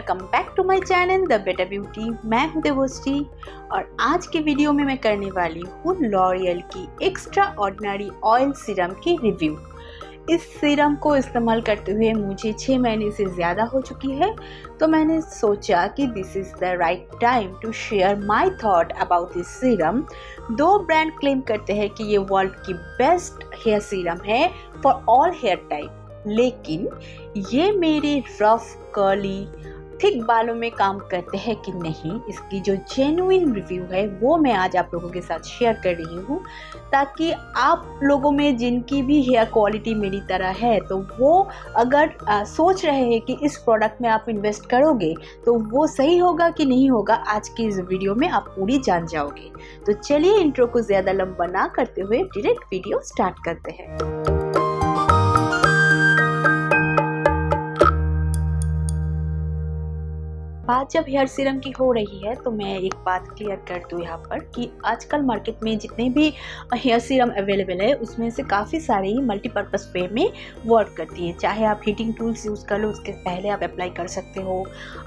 Welcome back to my channel the better beauty. मैं हूं देवोश्री और आज के वीडियो में मैं करने वाली हूं लॉरियल की एक्स्ट्रा ऑर्डिनरी ऑयल सीरम की रिव्यू। इस सीरम को इस्तेमाल करते हुए मुझे 6 महीने से ज़्यादा हो चुकी है, तो मैंने सोचा कि this is the right time to share my thought about this serum. Though brand claim करते हैं कि ये वर्ल्ड की बेस्ट हेयर सीरम है फॉर ऑल हेयर टाइप, लेकिन ये मेरे रफ कर्ली थिक बालों में काम करते हैं कि नहीं, इसकी जो जेन्युइन रिव्यू है वो मैं आज आप लोगों के साथ शेयर कर रही हूँ, ताकि आप लोगों में जिनकी भी हेयर क्वालिटी मेरी तरह है तो वो अगर सोच रहे हैं कि इस प्रोडक्ट में आप इन्वेस्ट करोगे तो वो सही होगा कि नहीं होगा, आज की इस वीडियो में आप पूरी जान जाओगे। तो चलिए इंट्रो को ज़्यादा लंबा ना करते हुए डायरेक्ट वीडियो स्टार्ट करते हैं। बात जब हेयर सीरम की हो रही है तो मैं एक बात क्लियर कर दूँ यहाँ पर कि आजकल मार्केट में जितने भी हेयर सीरम अवेलेबल है उसमें से काफ़ी सारे मल्टीपर्पज़ वे में वर्क करती है। चाहे आप हीटिंग टूल्स यूज़ कर लो, उसके पहले आप अप्लाई कर सकते हो।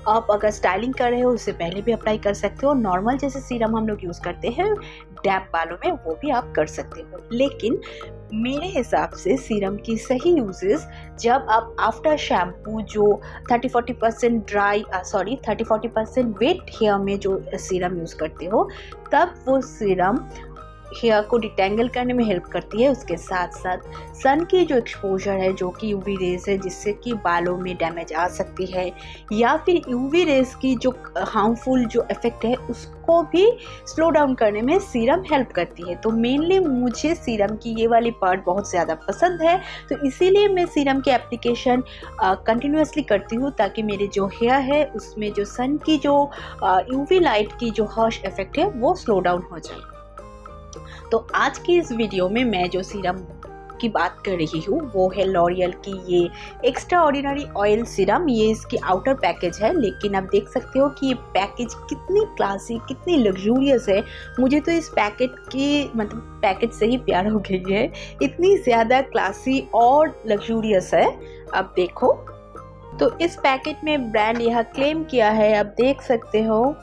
आप अगर स्टाइलिंग कर रहे हो उससे पहले भी अप्लाई कर सकते हो। नॉर्मल जैसे सीरम हम लोग यूज़ करते हैं डैप बालों में, वो भी आप कर सकते हो। लेकिन मेरे हिसाब से सीरम की सही यूजेस जब आप आफ्टर शैम्पू जो 30-40% वेट हेयर में जो सीरम यूज़ करते हो, तब वो सीरम हेयर को डिटेंगल करने में हेल्प करती है। उसके साथ साथ सन की जो एक्सपोजर है जो कि यूवी रेज है, जिससे कि बालों में डैमेज आ सकती है, या फिर यूवी रेज की जो हार्मफुल जो इफेक्ट है उसको भी स्लो डाउन करने में सीरम हेल्प करती है। तो मेनली मुझे सीरम की ये वाली पार्ट बहुत ज़्यादा पसंद है, तो इसीलिए मैं सीरम की एप्लीकेशन कंटिन्यूसली करती हूँ, ताकि मेरे जो हेयर है उसमें जो सन की जो यूवी लाइट की जो हर्श इफेक्ट है वो स्लो डाउन हो जाए। तो आज की इस वीडियो में मैं जो सीरम की बात कर रही हूँ वो है लॉरियल की ये एक्स्ट्रा ऑर्डिनरी ऑयल सीरम। ये इसकी आउटर पैकेज है, लेकिन आप देख सकते हो कि ये पैकेज कितनी क्लासी, कितनी लग्जूरियस है। मुझे तो इस पैकेज से ही प्यार हो गई है, इतनी ज़्यादा क्लासी और लग्जूरियस है। अब देखो तो इस पैकेट में ब्रांड यह क्लेम किया है, आप देख सकते हो,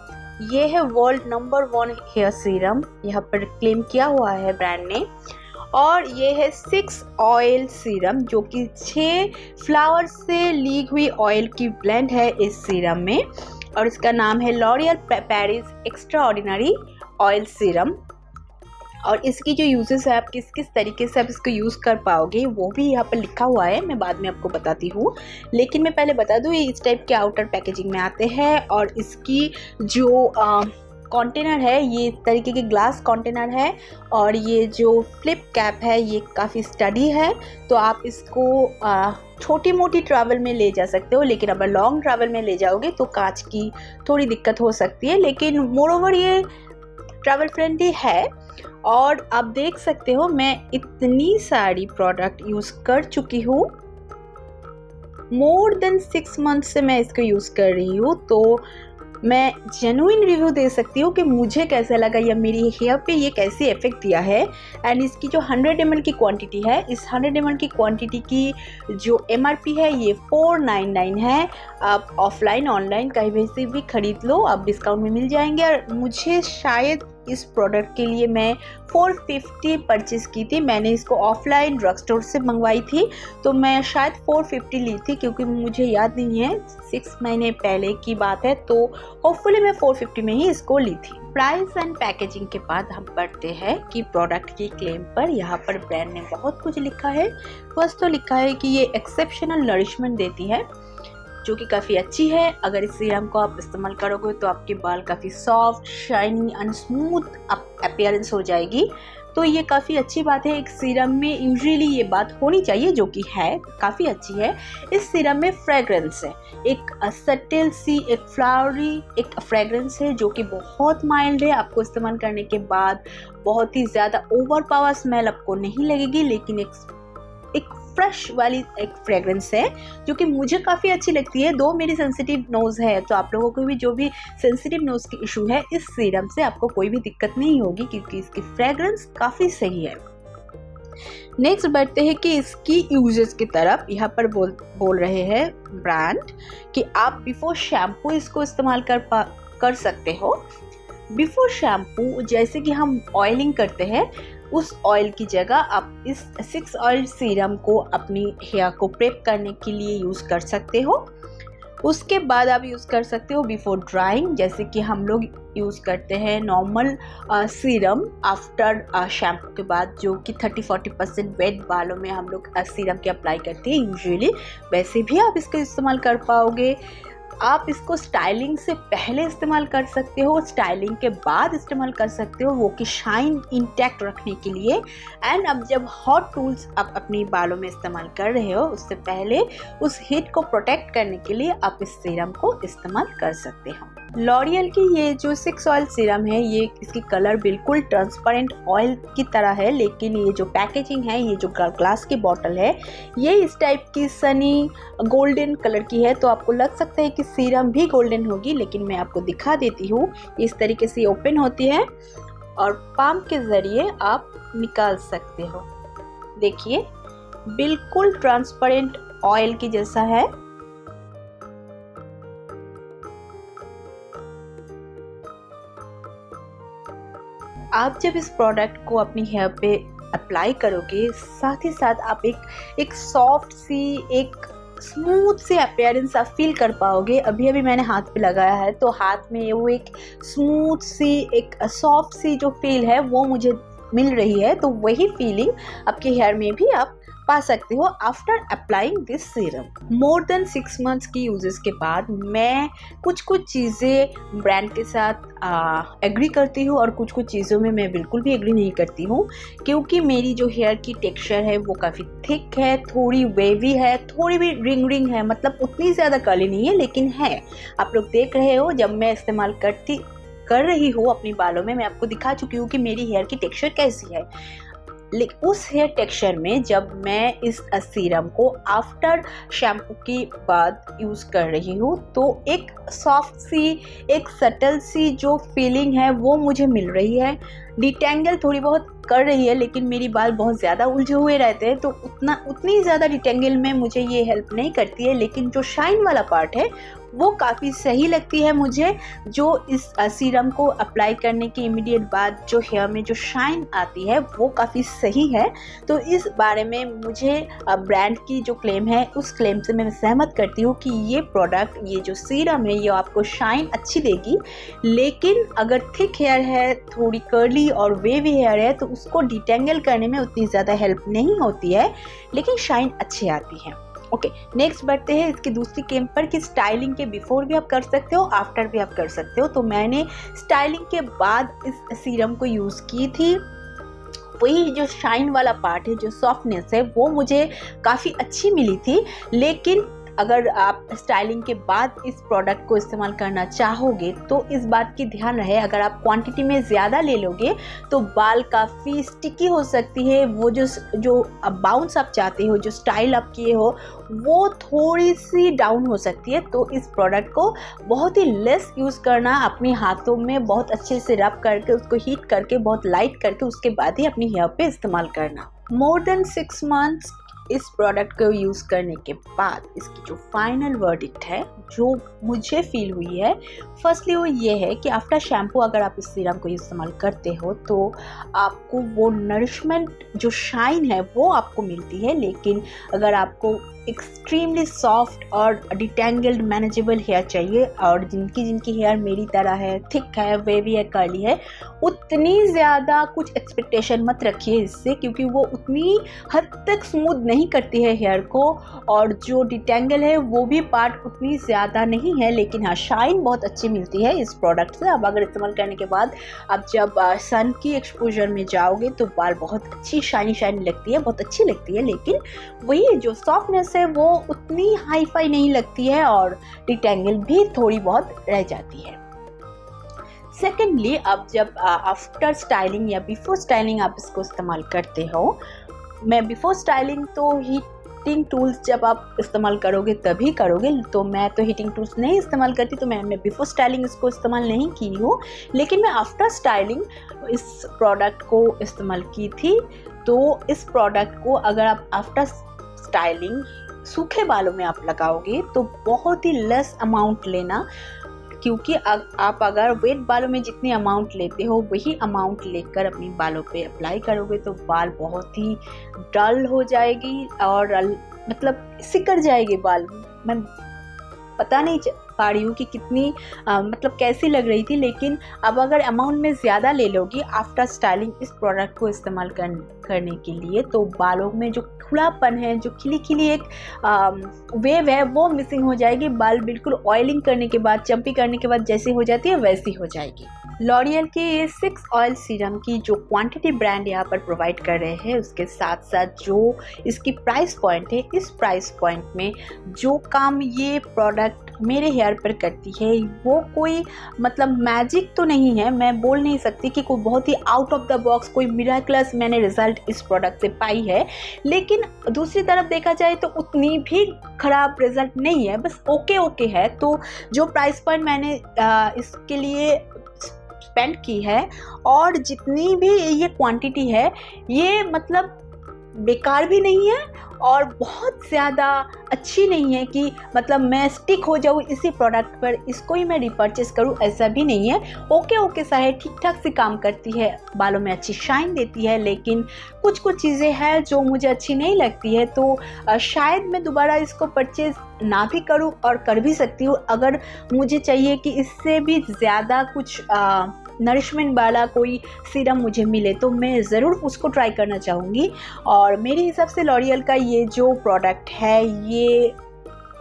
ये है वर्ल्ड नंबर 1 हेयर सीरम, यहाँ पर क्लेम किया हुआ है ब्रांड ने। और ये है 6 ऑयल सीरम जो कि 6 फ्लावर से ली हुई ऑयल की ब्लेंड है इस सीरम में, और इसका नाम है L'Oreal Paris extra ordinary oil serum. और इसकी जो यूजेस है, आप किस किस तरीके से आप इसको यूज़ कर पाओगे वो भी यहाँ पर लिखा हुआ है, मैं बाद में आपको बताती हूँ। लेकिन मैं पहले बता दूँ, ये इस टाइप के आउटर पैकेजिंग में आते हैं, और इसकी जो कंटेनर है ये इस तरीके के ग्लास कंटेनर है, और ये जो फ्लिप कैप है ये काफ़ी स्टडी है, तो आप इसको छोटी मोटी ट्रैवल में ले जा सकते हो। लेकिन अगर लॉन्ग ट्रैवल में ले जाओगे तो कांच की थोड़ी दिक्कत हो सकती है, लेकिन मोरओवर ये ट्रैवल फ्रेंडली है। और आप देख सकते हो मैं इतनी सारी प्रोडक्ट यूज़ कर चुकी हूँ, मोर देन 6 मंथ से मैं इसको यूज़ कर रही हूँ, तो मैं जेन्युइन रिव्यू दे सकती हूँ कि मुझे कैसा लगा या मेरी हेयर पे ये कैसे इफेक्ट दिया है। एंड इसकी जो 100 ml की क्वांटिटी है, इस 100 ml की क्वांटिटी की जो MRP है ये 499 है। आप ऑफलाइन ऑनलाइन कहीं से भी खरीद लो, आप डिस्काउंट में मिल जाएंगे। और मुझे शायद इस प्रोडक्ट के लिए मैं 450 परचेज़ की थी, मैंने इसको ऑफलाइन ड्रग स्टोर से मंगवाई थी, तो मैं शायद 450 ली थी, क्योंकि मुझे याद नहीं है, 6 महीने पहले की बात है, तो होपफुली मैं 450 में ही इसको ली थी। प्राइस एंड पैकेजिंग के बाद हम बढ़ते हैं कि प्रोडक्ट की क्लेम पर। यहाँ पर ब्रांड ने बहुत कुछ लिखा है। फर्स्ट तो लिखा है कि ये एक्सेप्शनल नरिशमेंट देती है, जो कि काफ़ी अच्छी है। अगर इस सीरम को आप इस्तेमाल करोगे तो आपके बाल काफ़ी soft, shiny and smooth appearance हो जाएगी, तो ये काफ़ी अच्छी बात है। एक सीरम में यूजुअली ये बात होनी चाहिए, जो कि है, काफ़ी अच्छी है। इस सीरम में फ्रेग्रेंस है, एक सटल सी एक फ्लावरी एक फ्रेग्रेंस है जो कि बहुत माइल्ड है। आपको इस्तेमाल करने के बाद बहुत ही ज़्यादा ओवर पावर स्मेल आपको नहीं लगेगी, लेकिन एक फ्रेश वाली एक फ्रेग्रेंस है जो कि मुझे काफ़ी अच्छी लगती है। दो मेरी सेंसिटिव नोज़ है, तो आप लोगों को भी जो भी सेंसिटिव नोज़ की इशू है, इस सीरम से आपको कोई भी दिक्कत नहीं होगी, क्योंकि इसकी फ्रेग्रेंस काफ़ी सही है। नेक्स्ट बढ़ते हैं कि इसकी यूजेस की तरफ। यहाँ पर बोल रहे हैं ब्रांड कि आप बिफोर शैम्पू इसको इस्तेमाल कर सकते हो। बिफोर शैम्पू जैसे कि हम ऑयलिंग करते हैं, उस ऑयल की जगह आप इस 6 ऑयल सीरम को अपनी हेयर को प्रेप करने के लिए यूज़ कर सकते हो। उसके बाद आप यूज़ कर सकते हो बिफोर ड्राइंग, जैसे कि हम लोग यूज़ करते हैं नॉर्मल सीरम आफ्टर शैम्पू के बाद, जो कि 30-40% वेट बालों में हम लोग सीरम के अप्लाई करते हैं यूजुअली, वैसे भी आप इसका इस्तेमाल कर पाओगे। आप इसको स्टाइलिंग से पहले इस्तेमाल कर सकते हो, स्टाइलिंग के बाद इस्तेमाल कर सकते हो, वो कि शाइन इंटैक्ट रखने के लिए। एंड अब जब हॉट टूल्स आप अपनी बालों में इस्तेमाल कर रहे हो, उससे पहले उस हीट को प्रोटेक्ट करने के लिए आप इस सीरम को इस्तेमाल कर सकते हो। लॉरियल की ये जो 6 ऑयल सीरम है, ये इसकी कलर बिल्कुल ट्रांसपेरेंट ऑयल की तरह है, लेकिन ये जो पैकेजिंग है, ये जो ग्लास की बॉटल है, ये इस टाइप की सनी गोल्डन कलर की है। तो आपको लग सकता है कि सीरम भी गोल्डन होगी, लेकिन मैं आपको दिखा देती हूँ। इस तरीके से ओपन होती है और पाम के ज़रिए आप निकाल सकते हो। देखिए बिल्कुल ट्रांसपेरेंट ऑयल की जैसा है। आप जब इस प्रोडक्ट को अपनी हेयर पे अप्लाई करोगे, साथ ही साथ आप एक सॉफ्ट सी, एक स्मूथ सी अपीयरेंस आप फील कर पाओगे। अभी अभी मैंने हाथ पे लगाया है, तो हाथ में वो एक स्मूथ सी, एक सॉफ्ट सी जो फील है वो मुझे मिल रही है। तो वही फीलिंग आपके हेयर में भी आप पा सकते हो after applying this serum. More than 6 months की यूजेस के बाद मैं कुछ चीज़ें ब्रांड के साथ एग्री करती हूँ और कुछ चीज़ों में मैं बिल्कुल भी एग्री नहीं करती हूँ, क्योंकि मेरी जो हेयर की टेक्सचर है वो काफ़ी थिक है, थोड़ी वेवी है, थोड़ी भी रिंग है, मतलब उतनी ज़्यादा कर्ली नहीं है, लेकिन है। आप लोग देख रहे हो, जब मैं इस्तेमाल कर रही हूँ अपनी बालों में, मैं आपको दिखा चुकी हूँ कि मेरी हेयर की टेक्सचर कैसी है। लेकिन उस हेयर टेक्सचर में जब मैं इस सीरम को आफ्टर शैम्पू के बाद यूज़ कर रही हूँ, तो एक सॉफ्ट सी, एक सटल सी जो फीलिंग है वो मुझे मिल रही है। डिटेंगल थोड़ी बहुत कर रही है, लेकिन मेरी बाल बहुत ज़्यादा उलझे हुए रहते हैं, तो उतनी ज़्यादा डिटेंगल में मुझे ये हेल्प नहीं करती है। लेकिन जो शाइन वाला पार्ट है वो काफ़ी सही लगती है मुझे। जो इस सीरम को अप्लाई करने के इमीडिएट बाद जो हेयर में जो शाइन आती है वो काफ़ी सही है। तो इस बारे में मुझे ब्रांड की जो क्लेम है, उस क्लेम से मैं सहमत करती हूँ कि ये प्रोडक्ट, ये जो सीरम है, ये आपको शाइन अच्छी देगी। लेकिन अगर थिक हेयर है, थोड़ी कर्ली और वेवी हेयर है, तो उसको डिटेंगल करने में उतनी ज़्यादा हेल्प नहीं होती है, लेकिन शाइन अच्छी आती है। ओके, नेक्स्ट बढ़ते हैं इसकी दूसरी क्लेम पर कि स्टाइलिंग के बिफोर भी आप कर सकते हो, आफ्टर भी आप कर सकते हो। तो मैंने स्टाइलिंग के बाद इस सीरम को यूज़ की थी। वही जो शाइन वाला पार्ट है, जो सॉफ्टनेस है, वो मुझे काफ़ी अच्छी मिली थी। लेकिन अगर आप स्टाइलिंग के बाद इस प्रोडक्ट को इस्तेमाल करना चाहोगे, तो इस बात की ध्यान रहे, अगर आप क्वांटिटी में ज़्यादा ले लोगे तो बाल काफ़ी स्टिकी हो सकती है। वो जो बाउंस आप चाहते हो, जो स्टाइल आप किए हो, वो थोड़ी सी डाउन हो सकती है। तो इस प्रोडक्ट को बहुत ही लेस यूज़ करना, अपने हाथों में बहुत अच्छे से रब करके, उसको हीट करके, बहुत लाइट करके, उसके बाद ही अपनी हेयर पे इस्तेमाल करना। मोर देन 6 मंथ्स इस प्रोडक्ट को यूज़ करने के बाद इसकी जो फाइनल वर्डिक्ट है, जो मुझे फील हुई है, फर्स्टली वो ये है कि आफ्टर शैम्पू अगर आप इस सीरम को इस्तेमाल करते हो तो आपको वो नरिशमेंट, जो शाइन है, वो आपको मिलती है। लेकिन अगर आपको एक्सट्रीमली सॉफ्ट और डिटेंगल्ड मैनेजेबल हेयर चाहिए, और जिनकी हेयर मेरी तरह है, थिक है, वेवी है, कर्ली है, उतनी ज़्यादा कुछ एक्सपेक्टेशन मत रखिए इससे, क्योंकि वो उतनी हद तक स्मूथ नहीं करती है हेयर को, और जो डिटेंगल है वो भी पार्ट उतनी ज़्यादा नहीं है। लेकिन हाँ, शाइन बहुत अच्छी मिलती है इस प्रोडक्ट से। अब अगर इस्तेमाल करने के बाद आप जब सन की एक्सपोजर में जाओगे तो बाल बहुत अच्छी शाइनी लगती है, बहुत अच्छी लगती है। लेकिन वही जो सॉफ्टनेस है वो उतनी हाई फाई नहीं लगती है, और डिटेंगल भी थोड़ी बहुत रह जाती है। सेकेंडली, अब जब आफ्टर स्टाइलिंग या बिफोर स्टाइलिंग आप इसको इस्तेमाल करते हो, मैं बिफोर स्टाइलिंग तो ही हीटिंग टूल्स जब आप इस्तेमाल करोगे तभी करोगे। तो मैं तो हीटिंग टूल्स नहीं इस्तेमाल करती, तो मैंने बिफोर स्टाइलिंग इसको इस्तेमाल नहीं की हूँ, लेकिन मैं आफ्टर स्टाइलिंग इस प्रोडक्ट को इस्तेमाल की थी। तो इस प्रोडक्ट को अगर आप आफ्टर स्टाइलिंग सूखे बालों में आप लगाओगे तो बहुत ही लेस अमाउंट लेना, क्योंकि आप अगर वेट बालों में जितनी अमाउंट लेते हो वही अमाउंट लेकर अपनी बालों पे अप्लाई करोगे तो बाल बहुत ही डल हो जाएगी और मतलब सिकुड़ जाएगी बाल। मैं पता नहीं पा रही हूँ कि कितनी मतलब कैसी लग रही थी, लेकिन अब अगर अमाउंट में ज़्यादा ले लोगी आफ्टर स्टाइलिंग इस प्रोडक्ट को इस्तेमाल करने के लिए, तो बालों में जो खुलापन है, जो खिली एक वेव है, वो मिसिंग हो जाएगी। बाल बिल्कुल ऑयलिंग करने के बाद, चंपी करने के बाद जैसी हो जाती है वैसी हो जाएगी। लॉरियल के ये 6 ऑयल सीरम की जो क्वांटिटी ब्रांड यहाँ पर प्रोवाइड कर रहे हैं, उसके साथ साथ जो इसकी प्राइस पॉइंट है, इस प्राइस पॉइंट में जो काम ये प्रोडक्ट मेरे हेयर पर करती है वो कोई मतलब मैजिक तो नहीं है। मैं बोल नहीं सकती कि कोई बहुत ही आउट ऑफ द बॉक्स कोई मिराकलस मैंने रिजल्ट इस प्रोडक्ट से पाई है, लेकिन दूसरी तरफ देखा जाए तो उतनी भी ख़राब रिजल्ट नहीं है, बस ओके है। तो जो प्राइस पॉइंट मैंने इसके लिए स्पेंड की है और जितनी भी ये क्वांटिटी है, ये मतलब बेकार भी नहीं है और बहुत ज़्यादा अच्छी नहीं है कि मतलब मैं स्टिक हो जाऊँ इसी प्रोडक्ट पर, इसको ही मैं रिपर्चेस करूँ, ऐसा भी नहीं है। ओके सा है, ठीक ठाक से काम करती है, बालों में अच्छी शाइन देती है, लेकिन कुछ चीज़ें हैं जो मुझे अच्छी नहीं लगती है। तो शायद मैं दोबारा इसको परचेज़ ना भी करूँ और कर भी सकती हूँ अगर मुझे चाहिए कि इससे भी ज़्यादा कुछ नरिशमेंट वाला कोई सीरम मुझे मिले, तो मैं ज़रूर उसको ट्राई करना चाहूँगी। और मेरे हिसाब से लॉरियल का ये जो प्रोडक्ट है ये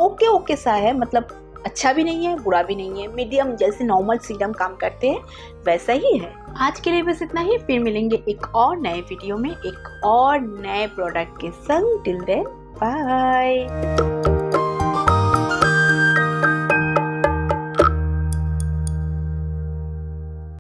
ओके सा है, मतलब अच्छा भी नहीं है, बुरा भी नहीं है, मीडियम जैसे नॉर्मल सीरम काम करते हैं वैसा ही है। आज के लिए बस इतना ही, फिर मिलेंगे एक और नए वीडियो में एक और नए प्रोडक्ट के संग। Till then bye.